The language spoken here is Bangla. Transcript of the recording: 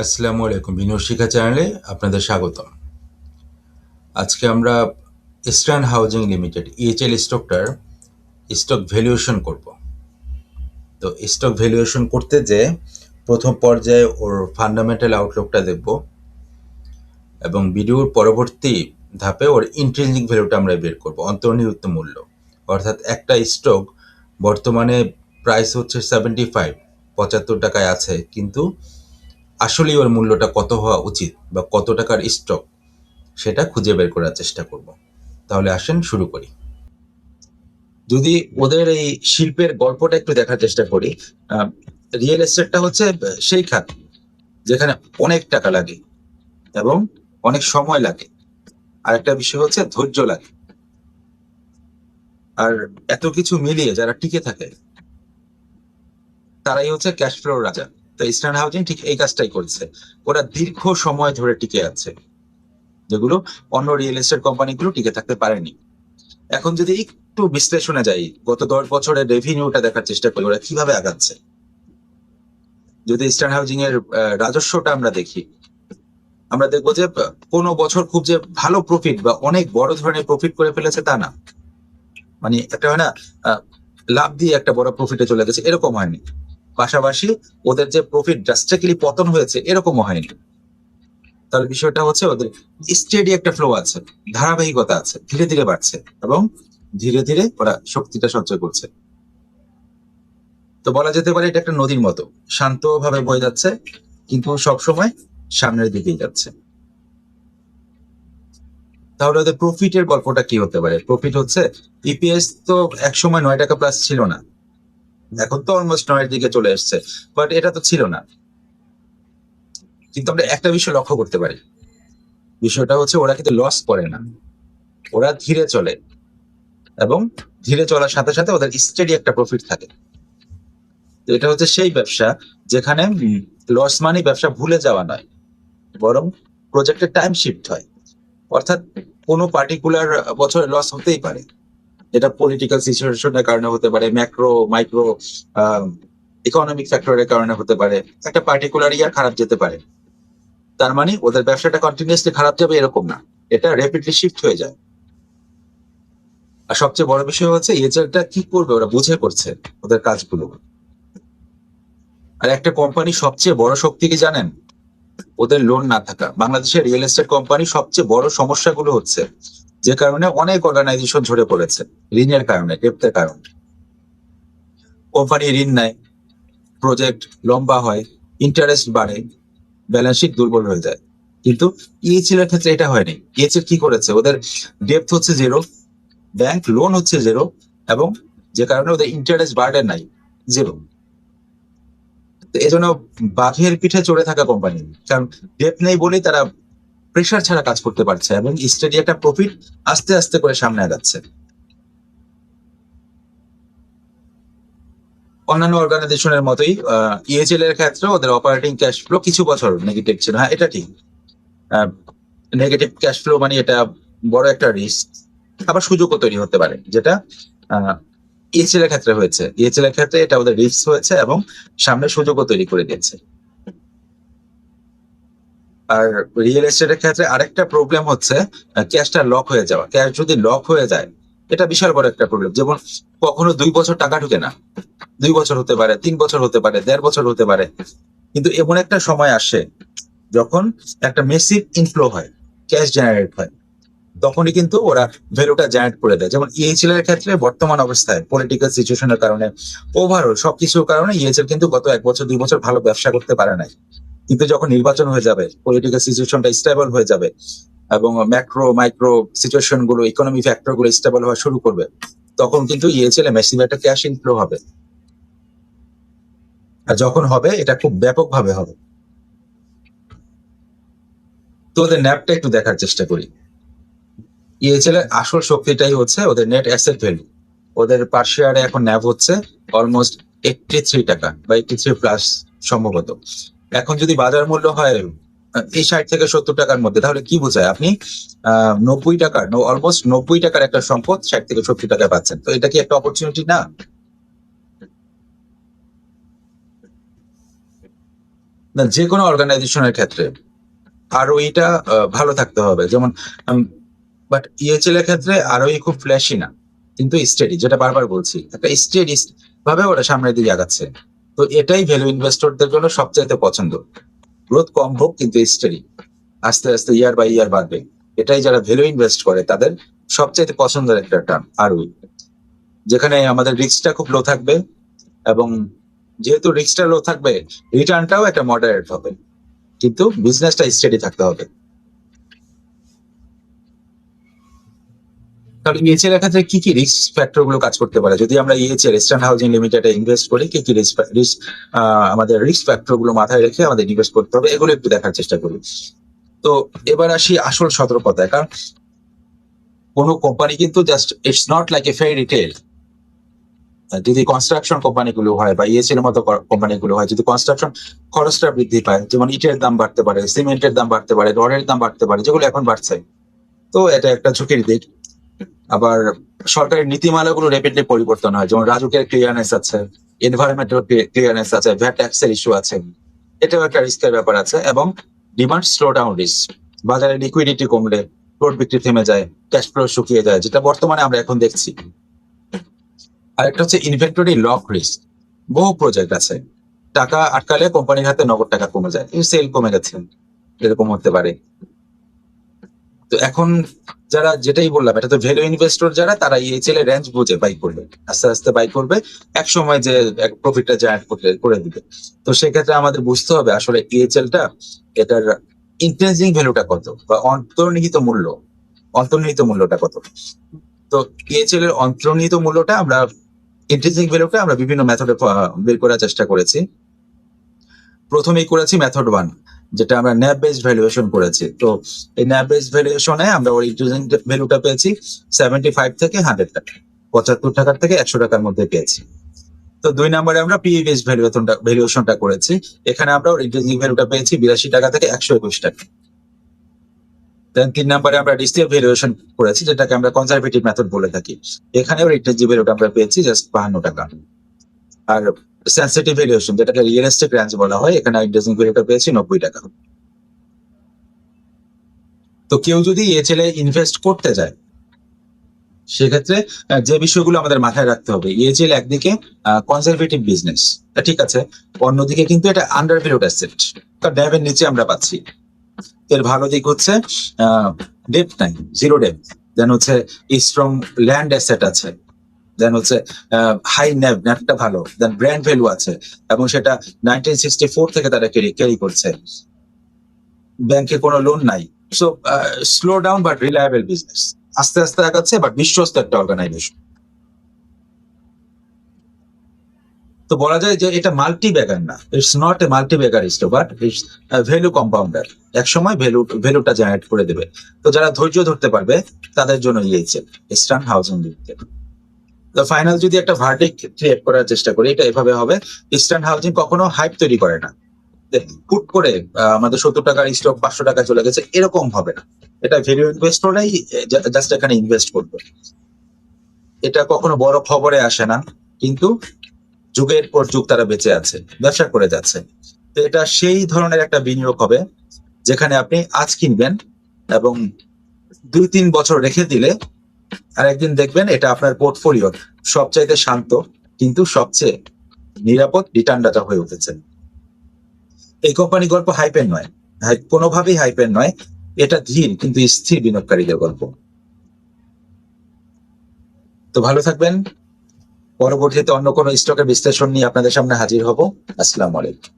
আসসালামু আলাইকুম, বিনোদ শিখা চ্যানেলে আপনাদের স্বাগতম। আজকে আমরা ইস্টার্ন হাউজিং লিমিটেড ইএচএল স্টকটার স্টক ভ্যালুয়েশন করব। তো স্টক ভ্যালুয়েশন করতে যে প্রথম পর্যায়ে ওর ফান্ডামেন্টাল আউটলুকটা দেখব এবং ভিডিওর পরবর্তী ধাপে ওর ইন্ট্রিনসিক ভ্যালুটা আমরা বের করব, অন্তর্নিহিত মূল্য। অর্থাৎ একটা স্টক বর্তমানে প্রাইস হচ্ছে 75 টাকায় আছে, কিন্তু আসলেই ওর মূল্যটা কত হওয়া উচিত বা কত টাকার স্টক সেটা খুঁজে বের করার চেষ্টা করব। তাহলে আসেন শুরু করি। যদি ওদের এই শিল্পের গল্পটা একটু দেখার চেষ্টা করি, রিয়েল এস্টেটটা হচ্ছে সেই খাত যেখানে অনেক টাকা লাগে এবং অনেক সময় লাগে। আর একটা বিষয় হচ্ছে ধৈর্য লাগে। আর এত কিছু মিলিয়ে যারা টিকে থাকে তারাই হচ্ছে ক্যাশ ফ্লোর রাজা। তো ইস্টার্ন হাউজিং ঠিক এই কাজটাই করছে। ওরা দীর্ঘ সময় ধরে টিকে আছে, যেগুলো অন্য রিয়েল এস্টেট কোম্পানিগুলো টিকে থাকতে পারেনি। এখন যদি একটু বিশ্লেষণে যাই, গত 10 বছরের রেভিনিউটা দেখার চেষ্টা করি ওরা কিভাবে আগাচ্ছে। যদি ইস্টার্ন হাউজিং এর রাজস্বটা আমরা দেখি, আমরা দেখবো যে কোনো বছর খুব যে ভালো প্রফিট বা অনেক বড় ধরনের প্রফিট করে ফেলেছে তা না। মানে একটা হয় না, লাভ দিয়ে একটা বড় প্রফিটে চলে গেছে, এরকম হয়নি। পাশাপাশি ওদের যে প্রফিট ড্রাস্টিক্যালি পতন হয়েছে, এরকমও হয়নি। তাহলে বিষয়টা হচ্ছে ওদের স্টেডি একটা ফ্লো আছে, ধারাবাহিকতা আছে, ধীরে ধীরে বাড়ছে এবং ধীরে ধীরে ওরা শক্তিটা সঞ্চয় করছে। তো বলা যেতে পারে এটা একটা নদীর মতো, শান্তভাবে বয়ে যাচ্ছে কিন্তু সবসময় সামনের দিকেই যাচ্ছে। তাহলে ওদের প্রফিটের গল্পটা কি হতে পারে? প্রফিট হচ্ছে ইপিএস তো একসময় 9 টাকা প্লাস ছিল না, এখন তো অলমোস্ট 9-এর দিকে চলে এসছে, বাট এটা তো ছিল না। কিন্তু আমরা একটা বিষয় লক্ষ্য করতে পারি, বিষয়টা হচ্ছে ওরা কিন্তু লস করে না, ওরা ধীরে চলে এবং ধীরে চলার সাথে সাথে ওদের স্টেডি একটা প্রফিট থাকে। তো এটা হচ্ছে সেই ব্যবসা যেখানে লস মানে ব্যবসা ভুলে যাওয়া নয়, বরং প্রজেক্টের টাইম শিফট হয়। অর্থাৎ কোনো পার্টিকুলার বছরে লস হতেই পারে, এটা পলিটিক্যাল সিচুয়েশনের কারণে হতে পারে, ম্যাক্রো মাইক্রো ইকোনমিক ফ্যাক্টরের কারণে হতে পারে, একটা পার্টিকুলার ইয়ার খারাপ যেতে পারে। তার মানে ওদের ব্যবসাটা কন্টিনিউয়াসলি খারাপ যাবে এরকম না, এটা র্যাপিডলি শিফট হয়ে যায়। আর সবচেয়ে বড় বিষয় হচ্ছে এজেন্টটা কি করবে ওরা বুঝে করছে ওদের কাজগুলো। আর একটা কোম্পানি সবচেয়ে বড় শক্তি কি জানেন? ওদের লোন না থাকা। বাংলাদেশের রিয়েল এস্টেট কোম্পানি সবচেয়ে বড় সমস্যাগুলো হচ্ছে যে কারণে অনেক অর্গানাইজেশন ঝরে পড়েছে, ঋণের কারণে, ডেপ্টের কারণে। কোম্পানি ঋণ নেয়, প্রজেক্ট লম্বা হয়, ইন্টারেস্ট বাড়ে, ব্যালেন্স শিট দুর্বল হয়ে যায়। কিন্তু ইএচএল এর ক্ষেত্রে এটা হয়নি। ইএচএল কি করেছে? ওদের ডেপথ হচ্ছে জিরো, ব্যাংক লোন হচ্ছে জিরো, এবং যে কারণে ওদের ইন্টারেস্ট বার্ডেন নাই, জিরো। তো এই জন্য বাঘের পিঠে চড়ে থাকা কোম্পানি, কারণ ডেপ নেই বলেই তারা প্রেশার ছাড়া কাজ করতে পারছে এবং স্টেডি একটা প্রফিট আস্তে আস্তে করে সামনে আগাচ্ছে। অন্যান্য অর্গানাইজেশনের মতোই ইএচএল এর ক্ষেত্রে ওদের অপারেটিং ক্যাশ ফ্লো কিছু বছর নেগেটিভ ছিল। হ্যাঁ, এটা ঠিক। নেগেটিভ ক্যাশ ফ্লো মানে এটা বড় একটা রিস্ক, আবার সুযোগও তৈরি হতে পারে, যেটা ইএচএল এর ক্ষেত্রে হয়েছে। ইএচএল এর ক্ষেত্রে এটা ওদের রিস্ক হয়েছে এবং সামনে সুযোগও তৈরি করে দিয়েছে। আর রিয়েল এস্টেটের ক্ষেত্রে আরেকটা প্রবলেম হচ্ছে ক্যাশটা লক হয়ে যাওয়া। ক্যাশ যদি লক হয়ে যায়, এটা বিশাল বড় একটা প্রবলেম। যেমন কখনো 2 বছর টাকা ঢুকে না, 2 বছর হতে পারে, 3 বছর হতে পারে, 1.5 বছর হতে পারে। কিন্তু এমন একটা সময় আসে যখন একটা মেসিভ ইনফ্লো হয়, ক্যাশ জেনারেট হয়, তখনই কিন্তু ওরা ভ্যালুটা জেনারেট করে দেয়। যেমন ইএচএল এর ক্ষেত্রে বর্তমান অবস্থায় পলিটিক্যাল সিচুয়েশনের কারণে, ওভারঅল সবকিছুর কারণে ইএচএল কিন্তু গত 1 বছর 2 বছর ভালো ব্যবসা করতে পারে নাই। কিন্তু যখন নির্বাচন হয়ে যাবে, পলিটিক্যাল সিচুয়েশনটা স্টেবল হয়ে যাবে এবং ম্যাক্রো মাইক্রো সিচুয়েশন গুলো, ইকোনমি ফ্যাক্টর গুলো স্টেবল হওয়া শুরু করবে, তখন কিন্তু ইএচএল এ ম্যাসিভ একটা ক্যাশ ইনফ্লো হবে। আর যখন হবে এটা খুব ব্যাপকভাবে হবে। তো ওদের ন্যাপটা একটু দেখার চেষ্টা করি। ইএচএল এর আসল শক্তিটাই হচ্ছে ওদের নেট অ্যাসেট ভ্যালু। ওদের পার শেয়ারে এখন ন্যাভ হচ্ছে অলমোস্ট 83 টাকা বা 83 প্লাস সম্ভবত। এখন যদি বাজার মূল্য হয় এই 60 থেকে 70 টাকার মধ্যে, তাহলে কি বোঝায়? আপনি 90 টাকার, অলমোস্ট 90 টাকার একটা সম্পদ 60 থেকে 70 টাকায় পাচ্ছেন। তো এটা কি একটা অপরচুনিটি না? না, যে কোনো অর্গানাইজেশনের ক্ষেত্রে ROE-টা ভালো থাকতে হবে। যেমন বাট ইএচএল এর ক্ষেত্রে ROE খুব ফ্ল্যাশি না, কিন্তু স্টেডি, যেটা বারবার বলছি, একটা স্টেডি ভাবে ওরা সামনের দিকে আগাচ্ছে। তো এটাই ভ্যালু ইনভেস্টরদের জন্য সবচাইতে পছন্দ। গ্রোথ কম হোক কিন্তু স্টেডি, আস্তে আস্তে ইয়ার বাই ইয়ার বাড়বে। এটাই যারা ভ্যালু ইনভেস্ট করে তাদের সবচাইতে পছন্দের একটা টার্ম ROE, যেখানে আমাদের রিস্কটা খুব লো থাকবে, এবং যেহেতু রিস্কটা লো থাকবে রিটার্নটাও একটা মডারেট হবে, কিন্তু বিজনেসটা স্টেডি থাকতে হবে। তাহলে ইএচএল এর ক্ষেত্রে কি কি রিস্ক ফ্যাক্টর গুলো কাজ করতে পারে? যদি আমরা ইএচএল ইস্টার্ন হাউজিং লিমিটেডে ইনভেস্ট করি, কি কি রিস্ক আমাদের রিস্ক ফ্যাক্টর গুলো মাথায় রেখে আমাদের ইনভেস্ট করতে হবে, এগুলো একটু দেখার চেষ্টা করি। তো এবার আসি আসল সতর্কতায়। কারণ কোনো কোম্পানি কিন্তু just it's not like a fairy tale. যদি কনস্ট্রাকশন কোম্পানিগুলো হয় বা ইএসএল এর মতো কোম্পানিগুলো হয়, যদি কনস্ট্রাকশন খরচটা বৃদ্ধি পায়, যেমন ইটের দাম বাড়তে পারে, সিমেন্টের দাম বাড়তে পারে, রডের দাম বাড়তে পারে, যেগুলো এখন বাড়ছে, তো এটা একটা ঝুঁকির দিক। আবার সরকারের নীতিমালাগুলো রেপিডলি পরিবর্তন হয়, যেমন রাজুকের ক্লিয়ারেন্স আছে, এনভায়রনমেন্টাল ক্লিয়ারেন্স আছে, ভ্যাট ট্যাক্সের ইস্যু আছে, এটাও একটা রিস্কের ব্যাপার আছে। এবং ডিমান্ড স্লো ডাউন রিস্ক, বাজারে লিকুইডিটি কমলে ফ্লোট বিক্রি থেমে যায়, ক্যাশ ফ্লো শুকিয়ে যায়, যেটা বর্তমানে আমরা এখন দেখছি। আরেকটা হচ্ছে ইনভেন্টরি লক রিস্ক। বহু প্রজেক্ট আছে, টাকা আটকালে কোম্পানির হাতে নগদ টাকা কমে যায়, সেল কমে গেছে, এরকম হতে পারে। তো এখন যারা, যেটাই বললাম, এটা তো ভ্যালু ইনভেস্টর যারা, তারা ইএচএল এর রেঞ্জ বুঝে বাই করবে, আস্তে আস্তে বাই করবে, এক সময় যে প্রফিটটা জেনারেট করে দিবে। তো সেক্ষেত্রে আমাদের বুঝতে হবে আসলে ইএচএল টা, এটার ইন্ট্রিনসিক ভ্যালুটা কত, বা অন্তর্নিহিত মূল্যটা কত। তো ইএচএল এর অন্তর্নিহিত মূল্যটা আমরা, ইন্ট্রিনসিক ভ্যালুটা আমরা বিভিন্ন মেথডে বের করার চেষ্টা করেছি। প্রথমেই করেছি মেথড 1, যেটা আমরা ন্যাব বেসড ভ্যালুয়েশন করেছি। তো এই ন্যাব বেসড ভ্যালুয়েশনে আমরা ওর ইন্ট্রিনসিক ভ্যালুটা পেয়েছি 75 থেকে 100 টাকা, 75 টাকার থেকে 100 টাকার মধ্যে পেয়েছি। তো 2 নম্বরে আমরা পিই বেসড ভ্যালুয়েশনটা করেছি। এখানে আমরা ওর ইন্ট্রিনসিক ভ্যালুটা পেয়েছি 82 টাকা থেকে 121 টাকা। দেন 3 নম্বরে আমরা ডিসিএফ ভ্যালুয়েশন করেছি, যেটাকে আমরা কনজারভেটিভ মেথড বলে থাকি। এখানে ওর ইন্ট্রিনসিক ভ্যালুটা আমরা পেয়েছি জাস্ট 52 টাকা। আর সেনসিটিভ ভ্যালুয়েশন, যেটাকে রিয়েলিস্টিক রেঞ্জ বলা হয়, এখানে ইন্ট্রিনসিক ভ্যালুটা পেয়েছি 90 টাকা। তো কেউ যদি ইএচএল এ ইনভেস্ট করতে যায়, সেক্ষেত্রে যে বিষয়গুলো আমাদের মাথায় রাখতে হবে, ইএচএল একদিকে কনজারভেটিভ বিজনেস, ঠিক আছে, অন্যদিকে কিন্তু এটা আন্ডার ভ্যালুড অ্যাসেট, কারণ ড্যাবের নিচে আমরা পাচ্ছি। এর ভালো দিক হচ্ছে ডেপ নাই, জিরো ডেপ, দেন হচ্ছে স্ট্রং ল্যান্ড অ্যাসেট আছে, দেন হচ্ছে হাই ন্যাভটা ভালো, দেন ব্র্যান্ড ভ্যালু আছে, এবং সেটা 1964 থেকে তারা ক্যারি করছে, ব্যাংকে কোনো লোন নাই। So slow down but reliable business, আস্তে আস্তে আগাচ্ছে বাট বিশ্বস্ত একটা অর্গানাইজেশন। তো বলা যায় যে এটা মাল্টি ব্যাগার না, it's not a multi bagger stock, but it's value compounder, এক সময় ভ্যালুটা জেনারেট করে দেবে। তো যারা ধৈর্য ধরতে পারবে তাদের জন্য ইএচএল, ইস্টার্ন হাউজিং লিমিটেড। তো ফাইনাল যদি একটা ভার্ডিক্ট ক্রিয়েট করার চেষ্টা করি, এটা এভাবে হবে, ইস্টার্ন হাউজিং কখনো হাইপ তৈরি করে না, হুট করে আমাদের 70 টাকার স্টক 500 টাকা চলে গেছে, এরকম হবে না। এটা ভ্যালু ইনভেস্টররাই জাস্ট এখানে ইনভেস্ট করবে। এটা কখনো বড় খবরে আসে না, কিন্তু যুগের পর যুগ তারা বেঁচে আছে, ব্যবসা করে যাচ্ছে। তো এটা সেই ধরনের একটা বিনিয়োগ হবে, যেখানে আপনি আজ কিনবেন এবং 2-3 বছর রেখে দিলে আর একদিন দেখবেন এটা আপনার পোর্টফোলিওর সবচাইতে শান্ত কিন্তু সবচেয়ে নিরাপদ রিটার্নদাতা হয়ে উঠেছে। এই কোম্পানি গল্প হাইপের নয়, কোনোভাবেই হাইপের নয়, এটা ধীর কিন্তু স্থির বিনিয়োগকারীদের গল্প। তো ভালো থাকবেন, পরবর্তীতে অন্য কোনো স্টকের বিশ্লেষণ নিয়ে আপনাদের সামনে হাজির হব। আসসালামু আলাইকুম।